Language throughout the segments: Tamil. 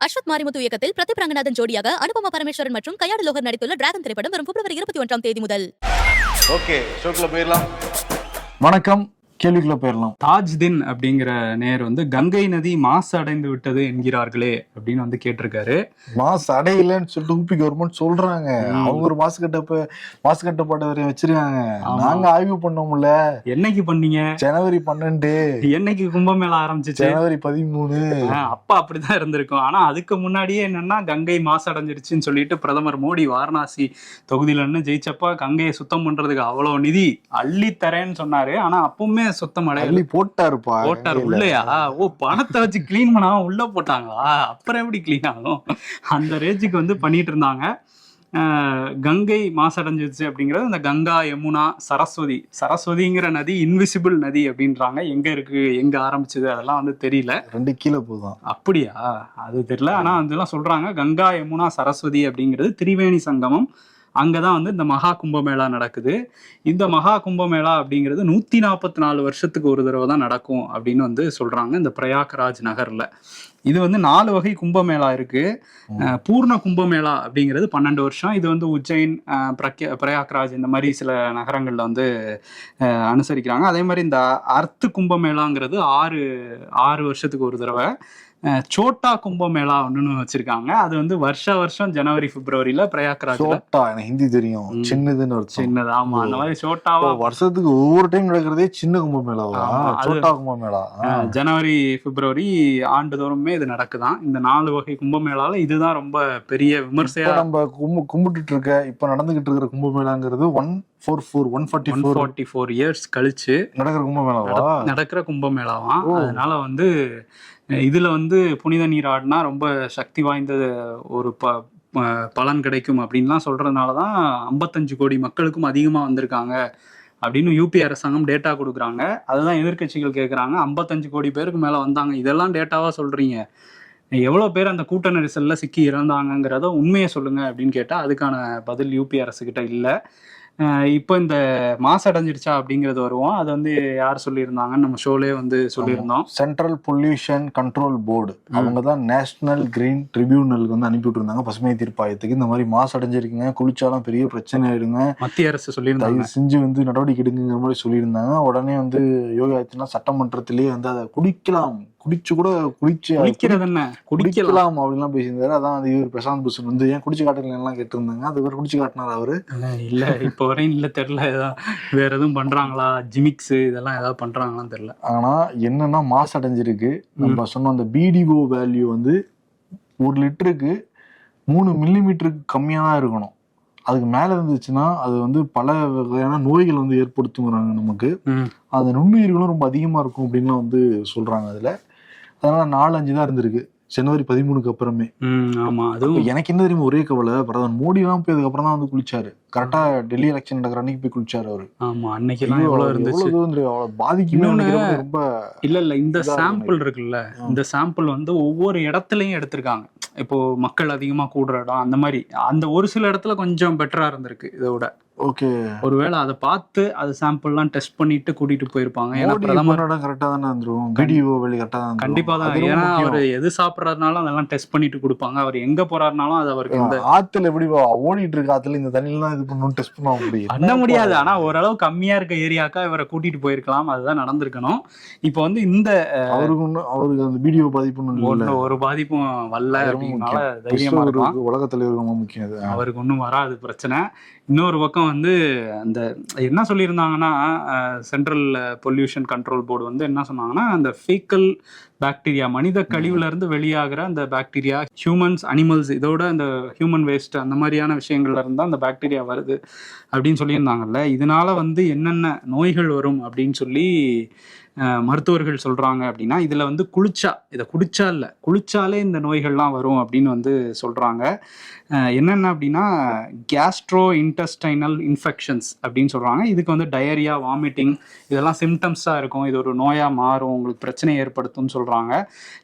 அஸ்வத் மாரிமுத்து இயக்கத்தில் பிரதீப் ரங்கநாதன் ஜோடியாக அனுபமா பரமேஸ்வரன் மற்றும் கயாடு லோகர் நடித்துள்ள டிராகன் திரைப்படம் வரும் பிப்ரவரி 21ஆம் தேதி முதல். ஓகே, ஷோக்குள்ள போயிடலாம். வணக்கம், கேள்விக்குள்ள போயிடலாம். தாஜ்தின் அப்படிங்கிற நேர் வந்து கங்கை நதி மாசு அடைந்து விட்டது என்கிறார்களே அப்படின்னு வந்து கேட்டிருக்காரு. மாசு அடையலன்னு சொல்லிட்டு ஊபி கவர்மெண்ட் சொல்றாங்க. அவங்க ஒரு மாசு கட்டப்பாடு வச்சிருக்காங்க. நாங்க ஆய்வு பண்ணோம்ல. என்னைக்கு பண்ணீங்க? ஜனவரி 12. என்னைக்கு கும்பமேளா ஆரம்பிச்சிச்சு? ஜனவரி 13. அப்ப அப்படிதான் இருந்திருக்கும். ஆனா அதுக்கு முன்னாடியே என்னன்னா கங்கை மாசு அடைஞ்சிருச்சுன்னு சொல்லிட்டு பிரதமர் மோடி வாரணாசி தொகுதியில ஜெயிச்சப்ப கங்கையை சுத்தம் பண்றதுக்கு அவ்வளவு நிதி அள்ளி தரேன்னு சொன்னாரு. ஆனா அப்பவுமே சுத்தம் அள்ளி போட்டாரு உள்ளயா? ஓ, பணத்தை வச்சு கிளீன் பண்ணாம உள்ள போட்டாங்களா? அப்புறம் எப்படி கிளீன் ஆகும்? அந்த ரேஞ்சுக்கு வந்து பண்ணிட்டு இருந்தாங்க. கங்கை மாசடைஞ்சிருச்சு அப்படிங்கிறது இந்த கங்கா, யமுனா, சரஸ்வதிங்கிற நதி இன்விசிபிள் நதி அப்படின்றாங்க. எங்க இருக்கு, எங்க ஆரம்பிச்சது அதெல்லாம் வந்து தெரியல. 2 கீழே போதும். அப்படியா? அது தெரியல. ஆனா அதெல்லாம் சொல்றாங்க கங்கா, யமுனா, சரஸ்வதி அப்படிங்கிறது திரிவேணி சங்கமம். அங்கதான் வந்து இந்த மகா கும்பமேளா நடக்குது. இந்த மகா கும்பமேளா அப்படிங்கிறது 144 வருஷத்துக்கு ஒரு தடவை தான் நடக்கும் அப்படின்னு வந்து சொல்றாங்க இந்த பிரயாக்ராஜ் நகர்ல. இது வந்து 4 வகை கும்பமேளா இருக்கு. பூர்ண கும்பமேளா அப்படிங்கிறது 12 வருஷம். இது வந்து உஜ்ஜைன், பிரயாக்ராஜ் இந்த மாதிரி சில நகரங்கள்ல வந்து அனுசரிக்கிறாங்க. அதே மாதிரி இந்த அர்த்த கும்பமேளாங்கிறது 6 வருஷத்துக்கு ஒரு தடவை. சோட்டா கும்பமேளா ஒன்னு வச்சிருக்காங்க. அது வந்து வருஷம் ஜனவரி பிப்ரவரியில பிரயாக்ராஜ்ல. ஹிந்தி தெரியும், சின்னதுன்னு ஒரு சின்னது. ஆமா, அந்த மாதிரி சோட்டாவா வருஷத்துக்கு ஒவ்வொரு டைம் நடக்கிறதே சின்ன கும்பமேளாவா? சோட்டா கும்பமேளா ஜனவரி பிப்ரவரி ஆண்டுதோறுமே இது நடக்குதான். இந்த 4 வகை கும்பமேளால இதுதான் ரொம்ப பெரிய விமர்சையா நம்ம கும்பிட்டு இருக்க இப்ப நடந்துகிட்டு இருக்கிற கும்பமேளாங்கிறது 144 இயர்ஸ் கழிச்சு நடக்கிற கும்பமேளாவா. அதனால வந்து இதுல வந்து புனித நீராடினா ரொம்ப சக்தி வாய்ந்த ஒரு பலன் கிடைக்கும் அப்படின்லாம் சொல்றதுனாலதான் 55 கோடி மக்களுக்கும் அதிகமா வந்திருக்காங்க அப்படின்னு யூபி அரசாங்கம் டேட்டா கொடுக்குறாங்க. அதுதான் எதிர்கட்சிகள் கேட்குறாங்க. 55 கோடி பேருக்கு மேல வந்தாங்க, இதெல்லாம் டேட்டாவா சொல்றீங்க? எவ்வளவு பேர் அந்த கூட்ட நெரிசல்ல சிக்கி இறந்தாங்கிறத உண்மையை சொல்லுங்க அப்படின்னு கேட்டா அதுக்கான பதில் யூபி அரசுகிட்ட இல்லை. இப்போ இந்த மாசடைஞ்சிருச்சா அப்படிங்கிறது வருவோம். அது வந்து யார் சொல்லியிருந்தாங்கன்னு நம்ம ஷோலே வந்து சொல்லியிருந்தோம். சென்ட்ரல் பொல்யூஷன் கண்ட்ரோல் போர்டு அவங்க தான் நேஷனல் கிரீன் ட்ரிபியூனலுக்கு வந்து அனுப்பிவிட்டு இருந்தாங்க, பசுமை தீர்ப்பாயத்துக்கு. இந்த மாதிரி மாசடைஞ்சிருக்குங்க, குளிச்சாலும் பெரிய பிரச்சனை ஆயிடுங்க, மத்திய அரசு சொல்லியிருந்தாங்க, செஞ்சு வந்து நடவடிக்கை எடுக்குங்கிற மாதிரி சொல்லியிருந்தாங்க. உடனே வந்து யோகி ஆதித்யநாத் சட்டமன்றத்திலேயே வந்து அதை குடிக்கலாம் அப்படின்லாம் பேசியிருந்தாரு. அதான் வந்து இவர் பிரசாந்த் பூஷன் வந்து ஏன் குடிச்சு காட்டுலாம் கேட்டிருந்தாங்க. அது ஒரு குடிச்சு காட்டினார் அவரு. இல்ல இப்ப வரையும் இல்ல, தெரியல வேற எதுவும் பண்றாங்களா, ஜிமிக்ஸ் இதெல்லாம் ஏதாவது பண்றாங்களான்னு தெரியல. ஆனா என்னன்னா மாசு அடைஞ்சிருக்கு. நம்ம சொன்ன அந்த பிடிஓ வேல்யூ வந்து 1 லிட்டருக்கு 3 மில்லிமீட்டருக்கு கம்மியா தான் இருக்கணும். அதுக்கு மேல இருந்துச்சுன்னா அது வந்து பல வகையான நோய்கள் வந்து ஏற்படுத்துங்கிறாங்க நமக்கு. அந்த நுண்ணுயிர்களும் ரொம்ப அதிகமா இருக்கும் அப்படின்லாம் வந்து சொல்றாங்க அதுல. அதனால 4-5 தான் இருந்திருக்கு ஜனவரி 13க்கு அப்புறமே. ஆமா, அதுவும் எனக்கு என்ன தெரியுமா ஒரே கவலை, பிரதமர் மோடி எல்லாம் போய் அதுக்கப்புறம் தான் வந்து குளிச்சாரு. கரெக்டா டெல்லி எலெக்ஷன் நடக்கிற அன்னைக்கு போய் குளிச்சாரு அவரு. ஆமா, அன்னைக்கு எல்லாம் எவ்வளவு இருந்துச்சு, பாதிக்கும். ரொம்ப இல்ல இந்த சாம்பிள் இருக்குல்ல, இந்த சாம்பிள் வந்து ஒவ்வொரு இடத்துலயும் எடுத்திருக்காங்க. இப்போ மக்கள் அதிகமா கூடுற இடம் அந்த மாதிரி, அந்த ஒரு சில இடத்துல கொஞ்சம் பெட்டரா இருந்திருக்கு இதோட. ஓகே, ஒருவேளை அதை பார்த்து அது சாம்பிள்லாம் டெஸ்ட் பண்ணிட்டு கூட்டிட்டு போயிருப்பாங்க. ஏன்னா பிரதமர் கரெக்டா தானே வந்துரும், பிடிஓ வேலை கரெக்டா தான். கண்டிப்பா தான். ஏன்னா அவர் எது சாப்பிடறதுனாலும் அதெல்லாம் டெஸ்ட் பண்ணிட்டு கொடுப்பாங்க. அவர் எங்க போறாருனாலும் அது அவருக்கு இந்த ஆத்துல எப்படி ஓடிட்டு இருக்கு ஆத்துல இந்த தண்ணியெல்லாம் இது பண்ணணும் டெஸ்ட் பண்ண முடியாது. ஆனா ஓரளவு கம்மியா இருக்க ஏரியாக்கா இவரை கூட்டிட்டு போயிருக்கலாம், அதுதான் நடந்திருக்கணும். இப்போ வந்து இந்த அவருக்கு அந்த வீடியோ பாதிப்பு ஒரு பாதிப்பும் வரல அப்படின்னால தைரியமா இருக்கும். உலக தலைவர் ரொம்ப முக்கியம், அவருக்கு ஒன்றும் வராது பிரச்சனை. இன்னொரு பக்கம் வந்து அந்த என்ன சொல்லியிருந்தாங்கன்னா, சென்ட்ரல் பொல்யூஷன் கண்ட்ரோல் போர்டு வந்து என்ன சொன்னாங்கன்னா, அந்த ஃபீக்கல் பாக்டீரியா, மனித கழிவுல இருந்து வெளியாகிற அந்த பாக்டீரியா, ஹியூமன்ஸ், அனிமல்ஸ், இதோட அந்த ஹியூமன் வேஸ்ட் அந்த மாதிரியான விஷயங்கள்ல இருந்தா அந்த பாக்டீரியா வருது அப்படின்னு சொல்லியிருந்தாங்கல்ல. இதனால வந்து என்னென்ன நோய்கள் வரும் அப்படின்னு சொல்லி மருத்துவர்கள் சொல்றாங்க அப்படின்னா, இதுல வந்து குளிச்சாலே இந்த நோய்கள்லாம் வரும் அப்படின்னு வந்து சொல்றாங்க. என்னென்ன அப்படின்னா கேஸ்ட்ரோ இன்டெஸ்டைனல் இன்ஃபெக்ஷன்ஸ் அப்படின்னு சொல்றாங்க. இதுக்கு வந்து டயரியா, வாமிட்டிங் இதெல்லாம் சிம்டம்ஸாக இருக்கும். இது ஒரு நோயாக மாறும், உங்களுக்கு பிரச்சனை ஏற்படுத்தும்னு சொல்றாங்க.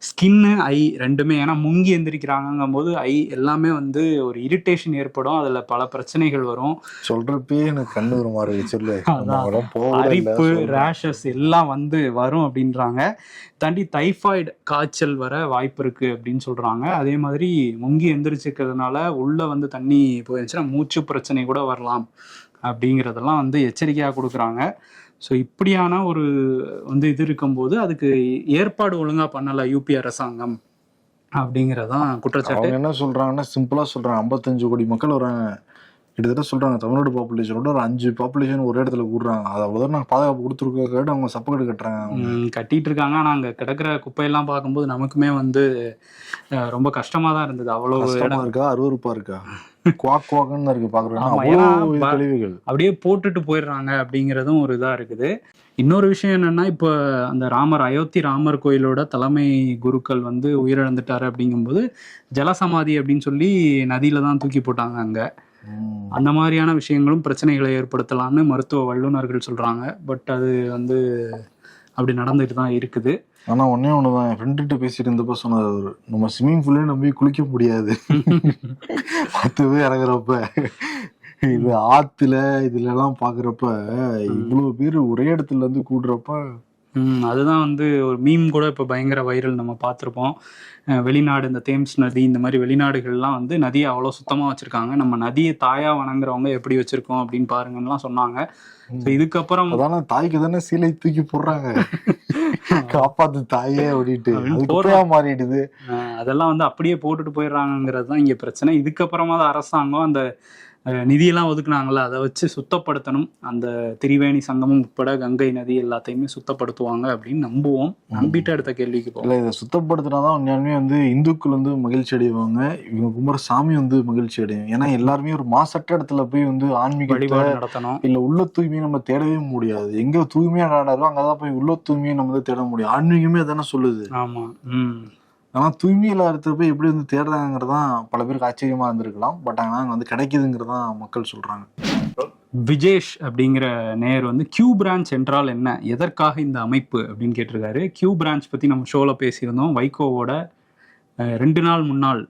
ஸ்கின்னு, ஐ ரெண்டுமே, ஏன்னா முங்கி எந்திரிக்கிறாங்கும் போது ஐ எல்லாமே வந்து ஒரு இரிட்டேஷன் ஏற்படும், அதில் பல பிரச்சனைகள் வரும். சொல்றப்பே எனக்கு கண்ணு ஒரு மாதிரி சொல்லு, அரிப்பு, ரேஷஸ் எல்லாம் வந்து வரும் அப்படின்றாங்க. தாண்டி டைஃபாய்டு காய்ச்சல் வர வாய்ப்பு இருக்கு அப்படின்னு சொல்றாங்க. அதே மாதிரி முங்கி எந்திரிச்சிக்கிறதுனால உள்ள வந்து தண்ணி போயிருந்துச்சுன்னா மூச்சு பிரச்சனை கூட வரலாம் அப்படிங்கிறதெல்லாம் வந்து எச்சரிக்கையாக கொடுக்குறாங்க. ஸோ இப்படியான ஒரு வந்து இது இருக்கும்போது அதுக்கு ஏற்பாடு ஒழுங்கா பண்ணல யூபி அரசாங்கம் அப்படிங்கிறதான் குற்றச்சாட்டு. அவங்க என்ன சொல்றாங்கன்னா சிம்பிளா சொல்றாங்க, 55 கோடி மக்கள் வராங்க, கிட்டத்தட்ட சொல்றாங்க தமிழ்நாடு பாப்புலேஷனோட ஒரு 5 பாப்புலேஷன் ஒரு இடத்துல கூடுறாங்க, அதை அவ்வளோதான் நாங்கள் பாதுகாப்பு கொடுத்துருக்க அவங்க சப்பக்கட்டு கட்டுறாங்க. கட்டிட்டு இருக்காங்க. ஆனால் அங்கே கிடக்கிற குப்பையெல்லாம் பார்க்கும்போது நமக்குமே வந்து ரொம்ப கஷ்டமா தான் இருந்தது. அவ்வளோ இடம் இருக்கா, அருவருப்பா இருக்கா, குவாக்குன்னு தான் இருக்கு பாக்குறோம். கழிவுகள் அப்படியே போட்டுட்டு போயிடுறாங்க அப்படிங்கிறதும் ஒரு இதா இருக்குது. இன்னொரு விஷயம் என்னன்னா, இப்போ அந்த அயோத்தி ராமர் கோயிலோட தலைமை குருக்கள் வந்து உயிரிழந்துட்டாரு அப்படிங்கும்போது ஜலசமாதி அப்படின்னு சொல்லி நதியில தான் தூக்கி போட்டாங்க அங்க. அந்த மாதிரியான விஷயங்களும் பிரச்சனைகளை ஏற்படுத்தலாம்னு மருத்துவ வல்லுநர்கள் சொல்றாங்க. பட் அது வந்து அப்படி நடந்துட்டு தான் இருக்குது. ஆனா ஒன்னே ஒண்ணுதான், என் ஃப்ரெண்ட்கிட்ட பேசிட்டு இருந்தப்ப சொன்னார் அவரு, நம்ம ஸ்விம்மிங் பூல்லே நம்பி குளிக்க முடியாது, ஆத்துவே இறங்குறப்ப இது ஆத்துல இதுல எல்லாம் பாக்குறப்ப இவ்வளவு பேர் ஒரே இடத்துல இருந்து கூடுறப்ப. அதுதான் வந்து ஒரு மீம் கூட இப்போ பயங்கர வைரல் நம்ம பார்த்துருப்போம். வெளிநாடு இந்த தேம்ஸ் நதி இந்த மாதிரி வெளிநாடுகள்லாம் வந்து நதியை அவ்வளோ சுத்தமாக வச்சுருக்காங்க, நம்ம நதியை தாயாக வணங்குறவங்க எப்படி வச்சுருக்கோம் அப்படின்னு பாருங்கன்னுலாம் சொன்னாங்க. ஸோ இதுக்கப்புறம் அதான தாய்க்கு தானே சீலை தூக்கி போடுறாங்க, காப்பாத்து தாயே அப்படின்ட்டு மாறிடுது. அதெல்லாம் வந்து அப்படியே போட்டுட்டு போயிடுறாங்கிறது தான் இங்கே பிரச்சனை. இதுக்கப்புறமா தான் அரசாங்கம் அந்த நிதியெல்லாம் ஒதுக்குனாங்கல்ல, அதை வச்சு சுத்தப்படுத்தணும். அந்த திரிவேணி சங்கமம் உட்பட கங்கை நதி எல்லாத்தையுமே சுத்தப்படுத்துவாங்க அப்படின்னு நம்புவோம். நம்பிட்டு அடுத்த கேள்விக்கு போகல. இதை சுத்தப்படுத்தினாதான் உண்மையாலுமே வந்து இந்துக்கள் வந்து மகிழ்ச்சி அடைவாங்க, இவங்க கும்புற சாமி வந்து மகிழ்ச்சி அடையும். ஏன்னா எல்லாருமே ஒரு மாசற்ற இடத்துல போய் வந்து ஆன்மீக வழிபாடு நடத்தணும். இல்ல உள்ள தூய்மையை நம்ம தேடவே முடியாது. எங்க தூய்மையா நாடாரோ அங்கதான் போய் உள்ள தூய்மையை நம்ம வந்து தேட முடியும். ஆன்மீகமே தானே சொல்லுது. ஆமா. ஆனா தூய்மையில இடத்துல போய் எப்படி வந்து தேடுறாங்கிறதான் பல பேருக்கு ஆச்சரியமா இருந்திருக்கலாம். பட் ஆனா வந்து கிடைக்குதுங்கிறதான் மக்கள் சொல்றாங்க. விஜேஷ் அப்படிங்கிற நேயர் வந்து கியூ பிரான்ச் என்றால் என்ன, எதற்காக இந்த அமைப்பு அப்படின்னு கேட்டிருக்காரு. கியூ பிரான்ச் பத்தி நம்ம ஷோல பேசியிருந்தோம். வைகோவோட 2 நாள் முன்னாள்,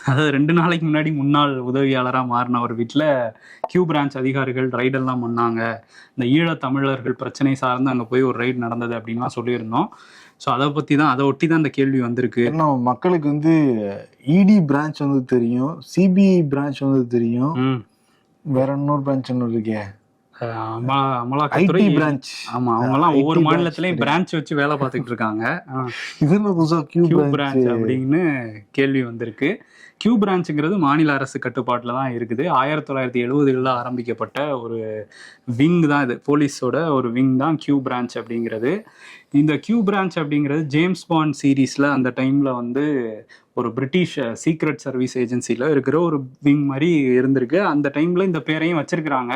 அதாவது 2 நாளைக்கு முன்னாடி முன்னாள் உதவியாளராக மாறின ஒரு வீட்டில் கியூ பிரான்ச் அதிகாரிகள் ரைடெல்லாம் பண்ணாங்க. இந்த ஈழத் தமிழர்கள் பிரச்சனை சார்ந்து அங்கே போய் ஒரு ரைடு நடந்தது அப்படின்லாம் சொல்லியிருந்தோம். ஸோ அதை பற்றி தான், அதை ஒட்டி தான் இந்த கேள்வி வந்திருக்கு. ஏன்னா மக்களுக்கு வந்து இடி பிரான்ச் வந்து தெரியும், சிபிஐ பிரான்ச் வந்து தெரியும், வேற இன்னொரு பிரான்ச் ஒன்று இருக்கே அமலாக்கத்துறை பிரான்ச். ஆமா, அவங்க எல்லாம் ஒவ்வொரு மாநிலத்திலயும் பிரான்ச் வச்சு வேலை பார்த்துக்கிட்டு இருக்காங்க. கியூ பிரான்ச் அப்படின்னு கேள்வி வந்திருக்கு. கியூ பிரான்ச்சுங்கிறது மாநில அரசு கட்டுப்பாட்டில் தான் இருக்குது. 1970களில் ஆரம்பிக்கப்பட்ட ஒரு விங் தான் இது, போலீஸோட ஒரு விங் தான் கியூ பிரான்ச் அப்படிங்கிறது. இந்த கியூ பிரான்ச் அப்படிங்கிறது ஜேம்ஸ் பாண்ட் சீரீஸில் அந்த டைமில் வந்து ஒரு பிரிட்டிஷ் சீக்ரெட் சர்வீஸ் ஏஜென்சியில் இருக்கிற ஒரு விங் மாதிரி இருந்திருக்கு. அந்த டைமில் இந்த பேரையும் வச்சிருக்கிறாங்க.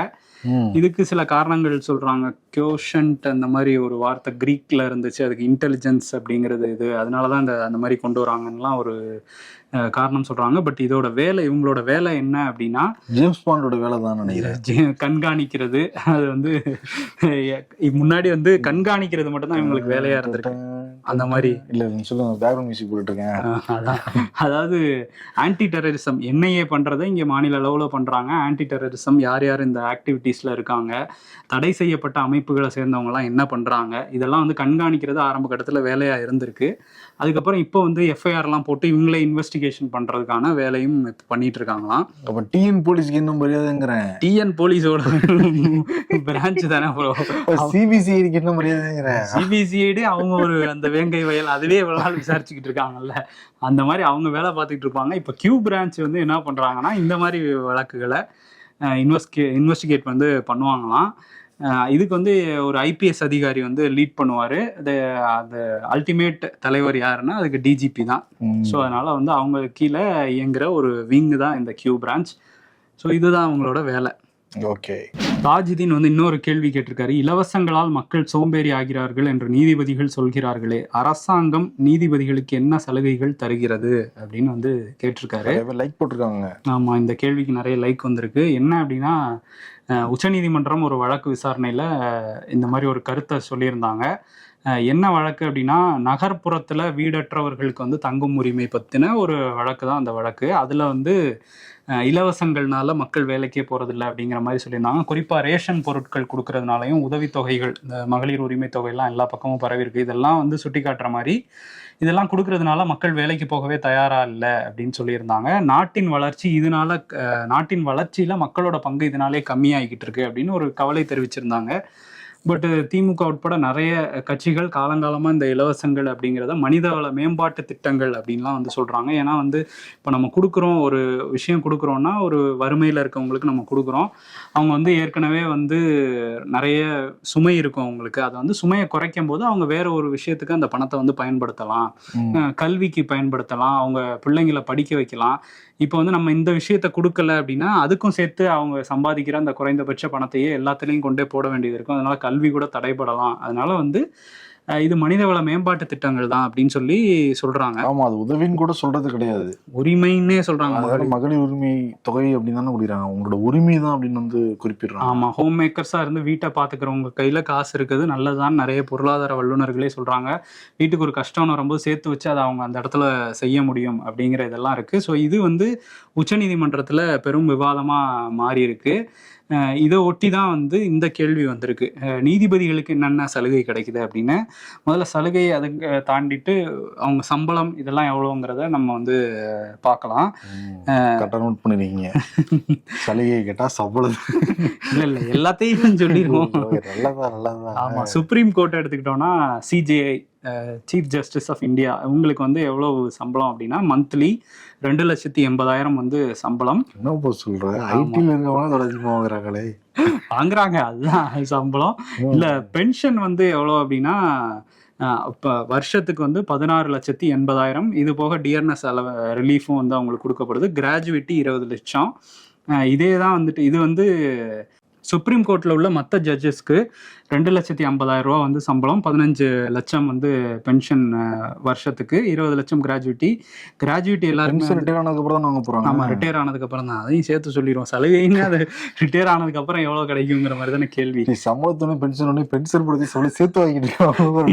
இதுக்கு சில காரணங்கள் சொல்றாங்க. கோஷன்ட் அந்த மாதிரி ஒரு வார்த்தை கிரீக்ல இருந்துச்சு, அதுக்கு இன்டெலிஜென்ஸ் அப்படிங்கிறது இது, அதனாலதான் அந்த மாதிரி கொண்டு வராங்கலாம் ஒரு காரணம் சொல்றாங்க. பட் இதோட வேலை, இவங்களோட வேலை என்ன அப்படின்னா ஜேம்ஸ் பாண்டோட வேலை தான் நினைக்கிறேன், கண்காணிக்கிறது. அது வந்து முன்னாடி வந்து கண்காணிக்கிறது மட்டும் தான் இவங்களுக்கு வேலையா இருந்திருக்கு. அந்த மாதிரி இல்ல சொல்லுங்க, பேக்ரவுண்ட் மியூசிக் போட்டுட்டு இருக்கேன். அதாவது ஆன்டி டெரரிசம் என்ஐஏ பண்றதை இங்க மாநில அளவுல பண்றாங்க. ஆன்டி டெரரிசம் யார் யார் இந்த ஆக்டிவிட்டீஸ்ல இருக்காங்க, தடை செய்யப்பட்ட அமைப்புகளை சேர்ந்தவங்க எல்லாம் என்ன பண்றாங்க, இதெல்லாம் வந்து கண்காணிக்கிறது ஆரம்ப கட்டத்துல வேலையா இருந்திருக்கு. அதுக்கப்புறம் இப்போ வந்து எஃப்ஐஆர் எல்லாம் போட்டு இவங்களே இன்வெஸ்டிகேஷன் பண்றதுக்கான வேலையும் பண்ணிட்டு இருக்காங்களாம். அப்ப டிஎன் போலீஸ்க்கு இன்னும் மரியாதைங்கிறேன். டிஎன் போலீஸோட பிரான்ச் தானே ப்ரோ. சிபிசிஐடிக்கு என்ன மரியாதைங்கிறேன். சிபிசிஐடி அவங்க ஒரு அந்த வேங்கை வயல் அதுவே இவ்வளவு நாள் விசாரிச்சுக்கிட்டு இருக்காங்கல்ல, அந்த மாதிரி அவங்க வேலை பார்த்துக்கிட்டு இருப்பாங்க. இப்போ கியூ பிரான்ச் வந்து என்ன பண்றாங்கன்னா இந்த மாதிரி வழக்குகளை இன்வெஸ்டிகேட் வந்து பண்ணுவாங்களாம். இதுக்கு வந்து ஒரு ஐபிஎஸ் அதிகாரி வந்து லீட் பண்ணுவார். அந்த அல்டிமேட் தலைவர் யாருன்னா அதுக்கு டிஜிபி தான். ஸோ அதனால வந்து அவங்க கீழே இயங்குற ஒரு விங் தான் இந்த கியூ பிரான்ச். ஸோ இதுதான் அவங்களோட வேலை. ஓகே. தாஜுதீன் வந்து இன்னொரு கேள்வி கேட்டிருக்காரு. இலவசங்களால் மக்கள் சோம்பேறி ஆகிறார்கள் என்று நீதிபதிகள் சொல்கிறார்களே, அரசாங்கம் நீதிபதிகளுக்கு என்ன சலுகைகள் தருகிறது அப்படின்னு வந்து கேட்டிருக்காரு. லைக் போட்டிருக்காங்க. ஆமா, இந்த கேள்விக்கு நிறைய லைக் வந்திருக்கு. என்ன அப்படின்னா, உச்சநீதிமன்றம் ஒரு வழக்கு விசாரணையில இந்த மாதிரி ஒரு கருத்தை சொல்லியிருந்தாங்க. என்ன வழக்கு அப்படின்னா, நகர்ப்புறத்துல வீடற்றவர்களுக்கு வந்து தங்கும் உரிமை பத்தின ஒரு வழக்கு தான் அந்த வழக்கு. அதுல வந்து இலவசங்கள்னால மக்கள் வேலைக்கே போறதில்லை அப்படிங்கிற மாதிரி சொல்லியிருந்தாங்க. குறிப்பா ரேஷன் பொருட்கள் கொடுக்கறதுனாலையும் உதவித்தொகைகள், இந்த மகளிர் உரிமை தொகையெல்லாம் எல்லா பக்கமும் பரவி இருக்கு. இதெல்லாம் வந்து சுட்டி காட்டுற மாதிரி இதெல்லாம் கொடுக்கறதுனால மக்கள் வேலைக்கு போகவே தயாரா இல்லை அப்படின்னு சொல்லியிருந்தாங்க. நாட்டின் வளர்ச்சி இதனால நாட்டின் வளர்ச்சியில மக்களோட பங்கு இதனாலே கம்மியாகிக்கிட்டு இருக்கு அப்படின்னு ஒரு கவலை தெரிவிச்சிருந்தாங்க. பட் திமுக உட்பட நிறைய கட்சிகள் காலங்காலமா இந்த இலவசங்கள் அப்படிங்கிறத மனிதவள மேம்பாட்டு திட்டங்கள் அப்படின்லாம் வந்து சொல்றாங்க. ஏன்னா வந்து இப்போ நம்ம கொடுக்குறோம், ஒரு விஷயம் கொடுக்குறோம்னா ஒரு வறுமையில இருக்கவங்களுக்கு நம்ம கொடுக்குறோம். அவங்க வந்து ஏற்கனவே வந்து நிறைய சுமை இருக்கும் அவங்களுக்கு. அதை வந்து சுமையை குறைக்கும் போது அவங்க வேற ஒரு விஷயத்துக்கு அந்த பணத்தை வந்து பயன்படுத்தலாம், கல்விக்கு பயன்படுத்தலாம், அவங்க பிள்ளைங்களை படிக்க வைக்கலாம். இப்போ வந்து நம்ம இந்த விஷயத்த கொடுக்கல அப்படின்னா அதுக்கும் சேர்த்து அவங்க சம்பாதிக்கிற அந்த குறைந்தபட்ச பணத்தையே எல்லாத்துலேயும் கொண்டே போட வேண்டியது இருக்கும். அதனால கல்வி கூட தடைபடலாம். அதனால வந்து இது மனிதவள மேம்பாட்டு திட்டங்கள் தான் அப்படின்னு சொல்லி சொல்றாங்க. ஆமா, அது உதவின்னு கூட சொல்றது கிடையாது, உரிமைன்னே சொல்றாங்க. மகளிர் உரிமை தொகை அப்படின்னு தானே கொடுக்குறாங்க, உங்களோட உரிமை தான் அப்படின்னு வந்து குறிப்பிடுறாங்க. ஆமா, ஹோம் மேக்கர்ஸா இருந்து வீட்டை பாத்துக்கிறவங்க கையில காசு இருக்குது நல்லதுதான் நிறைய பொருளாதார வல்லுநர்களே சொல்றாங்க. வீட்டுக்கு ஒரு கஷ்டம் வரும்போது சேர்த்து வச்சு அதை அவங்க அந்த இடத்துல செய்ய முடியும் அப்படிங்கிற இதெல்லாம் இருக்கு. ஸோ இது வந்து உச்சநீதிமன்றத்துல பெரும் விவாதமா மாறி இருக்கு. இதை ஒட்டி தான் வந்து இந்த கேள்வி வந்திருக்கு, நீதிபதிகளுக்கு என்னென்ன சலுகை கிடைக்குது அப்படின்னு. முதல்ல சலுகை அதை தாண்டிட்டு அவங்க சம்பளம் இதெல்லாம் எவ்வளோங்கிறத நம்ம வந்து பார்க்கலாம். கரெக்டாக நோட் பண்ணிருக்கீங்க. சலுகை கேட்டா சம்பளம் இல்லை எல்லாத்தையும் சொல்லிடுவோம். நல்லதான். ஆமா, சுப்ரீம் கோர்ட் எடுத்துக்கிட்டோம்னா CJI chief justice of India இவங்களுக்கு வந்து எவ்வளவு சம்பளம் அப்படின்னா மந்த்லி 2,80,000 வந்து சம்பளம். என்ன சொல்ற, ஐடில இருக்கவங்க வாங்குறாங்க, அதுதான் சம்பளம். இல்ல பென்ஷன் வந்து எவ்வளவு அப்படின்னா இப்போ வருஷத்துக்கு வந்து 16,80,000. இது போக டியர்னஸ் ரிலீஃபும் வந்து அவங்களுக்கு கொடுக்கப்படுது. கிராஜுவிட்டி 20 லட்சம். இதே தான் வந்துட்டு இது வந்து சுப்ரீம் கோர்ட்டில் உள்ள மற்ற ஜட்ஜஸ்க்கு 2,50,000 ரூபா வந்து சம்பளம், 15 லட்சம் வந்து பென்ஷன் வருஷத்துக்கு, 20 லட்சம் கிராஜுவிட்டி எல்லாருமே ரிட்டையர் ஆனதுக்கப்புறம் தான் நாங்கள் போகிறோம். ஆமாம், ரிட்டையர் ஆனதுக்கப்புறம் தான். அதையும் சேர்த்து சொல்லிடுவோம். சலுகைன்னு அது ரிட்டையர் ஆனதுக்கப்புறம் எவ்வளோ கிடைக்குங்கிற மாதிரி தானே கேள்வி. சம்பளத்தோட பென்ஷன் படுத்தி சொல்லி சேர்த்து வாங்கிட்டு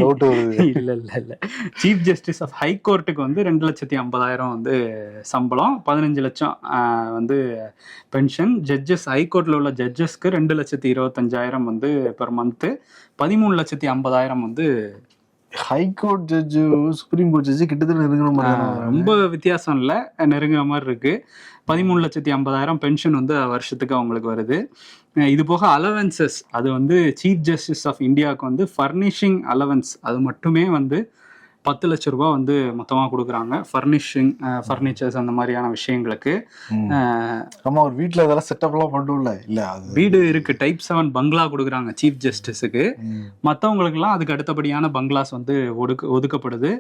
டவுட் வருது. இல்லை சீஃப் ஜஸ்டிஸ் ஆஃப் ஹை கோர்ட்டுக்கு வந்து 2,50,000 வந்து சம்பளம், 15 லட்சம் வந்து பென்ஷன். ஜட்ஜஸ் ஹை கோர்ட்டில் உள்ள ஜட்ஜஸ்க்கு 2,25,000 வந்து பெர் மந்த், 13,50,000 வந்து high court judge supreme court judge கிட்டத்தட்ட நெருங்குற மாதிரி. ரொம்ப வித்தியாசம் இல்லை, நெருங்குற மாதிரி இருக்கு. 13,50,000 பென்ஷன் வந்து வருஷத்துக்கு அவங்களுக்கு வருது. இது போக அலவன்சஸ், அது வந்து சீஃப் ஜஸ்டிஸ் ஆஃப் இந்தியாவுக்கு வந்து ஃபர்னிஷிங் அலவன்ஸ் அது மட்டுமே வந்து 10 லட்ச ரூபா வந்து மொத்தமாக கொடுக்குறாங்க. ஃபர்னிச்சர்ஸ் அந்த மாதிரியான விஷயங்களுக்கு. நம்ம ஒரு வீட்டில் இதெல்லாம் செட்டப்லாம் பண்ணும்ல, இல்லை வீடு இருக்கு. டைப் 7 பங்களா கொடுக்குறாங்க சீஃப் ஜஸ்டிஸுக்கு. மற்றவங்களுக்குலாம் அதுக்கு அடுத்தபடியான பங்களாஸ் வந்து ஒதுக்கப்படுது.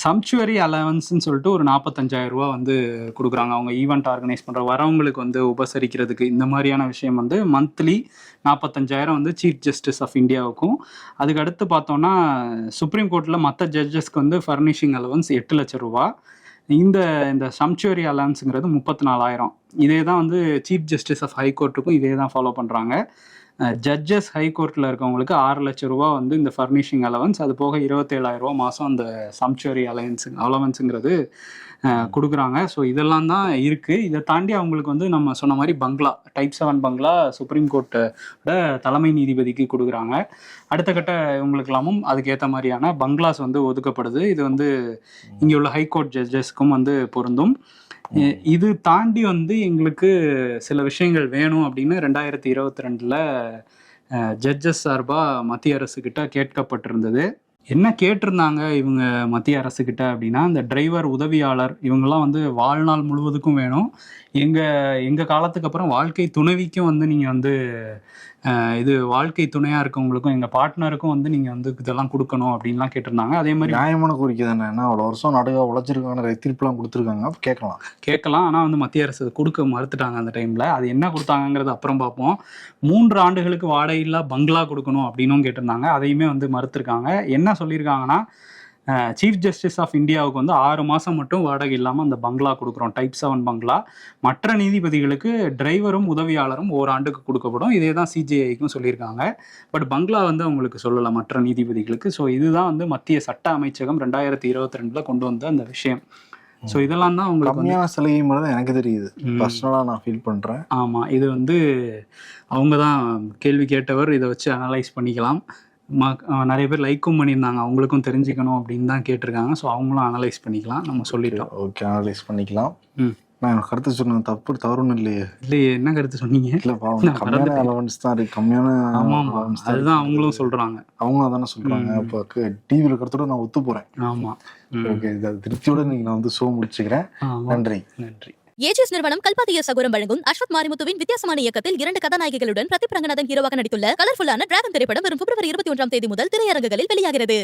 சம்ச்சுவரி அலவன்ஸ்ன்னு சொல்லிட்டு ஒரு 45,000 ரூபா வந்து கொடுக்குறாங்க. அவங்க ஈவெண்ட் ஆர்கனைஸ் பண்ணுற வரவங்களுக்கு வந்து உபசரிக்கிறதுக்கு இந்த மாதிரியான விஷயம் வந்து மந்த்லி 45,000 வந்து சீஃப் ஜஸ்டிஸ் ஆஃப் இந்தியாவுக்கும். அதுக்கு அடுத்து பார்த்தோம்னா சுப்ரீம் கோர்ட்டில் மற்ற ஜட்ஜஸ்க்கு வந்து ஃபர்னிஷிங் அலவன்ஸ் 8 லட்ச ரூபா. இந்த சம்ச்சுவரி அலவன்ஸுங்கிறது 34,000. இதே தான் வந்து சீஃப் ஜஸ்டிஸ் ஆஃப் ஹை கோர்ட்டுக்கும் இதே தான் ஃபாலோ பண்ணுறாங்க. ஜட்ஜஸ் ஹை கோர்ட்டில் இருக்கவங்களுக்கு 6 லட்ச ரூபா வந்து இந்த ஃபர்னிஷிங் அலவன்ஸ், அது போக 27,000 ரூபா மாதம் அந்த சம்ச்சுவரி அலவன்ஸுங்கிறது கொடுக்குறாங்க. ஸோ இதெல்லாம் தான் இருக்குது. இதை தாண்டி அவங்களுக்கு வந்து நம்ம சொன்ன மாதிரி பங்களா, டைப் 7 பங்களா சுப்ரீம் கோர்ட்டோட தலைமை நீதிபதிக்கு கொடுக்குறாங்க. அடுத்த கட்ட இவங்களுக்கெல்லாமும் அதுக்கேற்ற மாதிரியான பங்களாஸ் வந்து ஒதுக்கப்படுது. இது வந்து இங்கே உள்ள ஹைகோர்ட் ஜட்ஜஸ்க்கும் வந்து பொருந்தும். இது தாண்டி வந்து எங்களுக்கு சில விஷயங்கள் வேணும் அப்படின்னு 2022 ஜட்ஜஸ் சார்பாக மத்திய அரசு கிட்ட கேட்கப்பட்டிருந்தது. என்ன கேட்டிருந்தாங்க இவங்க மத்திய அரசுக்கிட்ட அப்படின்னா, இந்த டிரைவர், உதவியாளர் இவங்கெல்லாம் வந்து வாழ்நாள் முழுவதுக்கும் வேணும். எங்கள் காலத்துக்கு அப்புறம் வாழ்க்கை துணைவிக்கும் வந்து நீங்கள் வந்து இது வாழ்க்கை துணையாக இருக்கவங்களுக்கும் எங்கள் பார்ட்னருக்கும் வந்து நீங்கள் வந்து இதெல்லாம் கொடுக்கணும் அப்படின்லாம் கேட்டிருந்தாங்க. அதே மாதிரி நியாயமான கோரிக்கை தானே, ஏன்னா அவ்வளோ வருஷம் நடுவாக உழைச்சிருக்காங்க, திருப்பிலாம் கொடுத்துருக்காங்க, கேட்கலாம். ஆனால் வந்து மத்திய அரசு கொடுக்க மறுத்துட்டாங்க அந்த டைமில். அது என்ன கொடுத்தாங்கிறது அப்புறம் பார்ப்போம். 3 ஆண்டுகளுக்கு வாடகையில்லா பங்களா கொடுக்கணும் அப்படின்னும் கேட்டிருந்தாங்க. அதையுமே வந்து மறுத்துருக்காங்க. என்ன சொல்லியிருக்காங்கன்னா, சீஃப் ஜஸ்டிஸ் ஆஃப் இந்தியாவுக்கு வந்து 6 மாதம் மட்டும் வாடகை இல்லாமல் அந்த பங்களா கொடுக்குறோம், டைப் 7 பங்களா. மற்ற நீதிபதிகளுக்கு டிரைவரும் உதவியாளரும் 1 ஆண்டுக்கு கொடுக்கப்படும். இதே தான் சிஜேஐக்கும் சொல்லியிருக்காங்க. பட் பங்களா வந்து அவங்களுக்கு சொல்லலை மற்ற நீதிபதிகளுக்கு. ஸோ இதுதான் வந்து மத்திய சட்ட அமைச்சகம் 2022 கொண்டு வந்த அந்த விஷயம். ஸோ இதெல்லாம் தான் உங்களுக்கு வந்து கம்மியான சலுகை மாதிரி தான் எனக்கு தெரியுது. ம். பர்சனலா நான் ஃபீல் பண்றேன். ஆமா, இது வந்து அவங்க தான் கேள்வி கேட்டவர், இதை வச்சு அனலைஸ் பண்ணிக்கலாம். நிறைய பேர் லைக்கும் பண்ணியிருந்தாங்க, அவங்களுக்கும் தெரிஞ்சுக்கணும் அப்படின்னு தான் கேட்டிருக்காங்க. ஸோ அவங்களும் அனலைஸ் பண்ணிக்கலாம், நம்ம சொல்லிட்டோம். ஓகே, அனலைஸ் பண்ணிக்கலாம். ம். நான் எனக்கு கருத்து சொன்ன தவறுன்னு இல்லையே. இல்லையே, என்ன கருத்து சொன்னீங்க? இல்ல பாவம், கம்மியான அலவன்ஸ் தான் இருக்கு. கம்மியான ஆமா allowance தான் அதுதான் இருக்கு. அவங்களும் சொல்றாங்க. அவங்களும் அதானே சொல்றாங்க. இப்போ டிவியில் கருத்தோட நான் ஒத்து போறேன். ஆமா. ஓகே, இதை திருப்தியோட இன்னைக்கு நான் வந்து ஷோ முடிச்சுக்கிறேன். ஆமா. நன்றி. நன்றி. ஏஜிஎஸ் நிறுவனம் கல்பாத்திய சகோரம் வழங்கும் அஸ்வத் மாரிமுத்துவின் வித்தியாசமான இயக்கத்தில் 2 கதாநாயகிகளுடன் பிரதீப் ரங்கநாதன் ஹீரோவாக நடித்துள்ள கலர்ஃபுல்லான டிராகன் திரைப்படம் வரும் பிப்ரவரி 21 முதல் திரையரங்குகளில் வெளியாகிறது.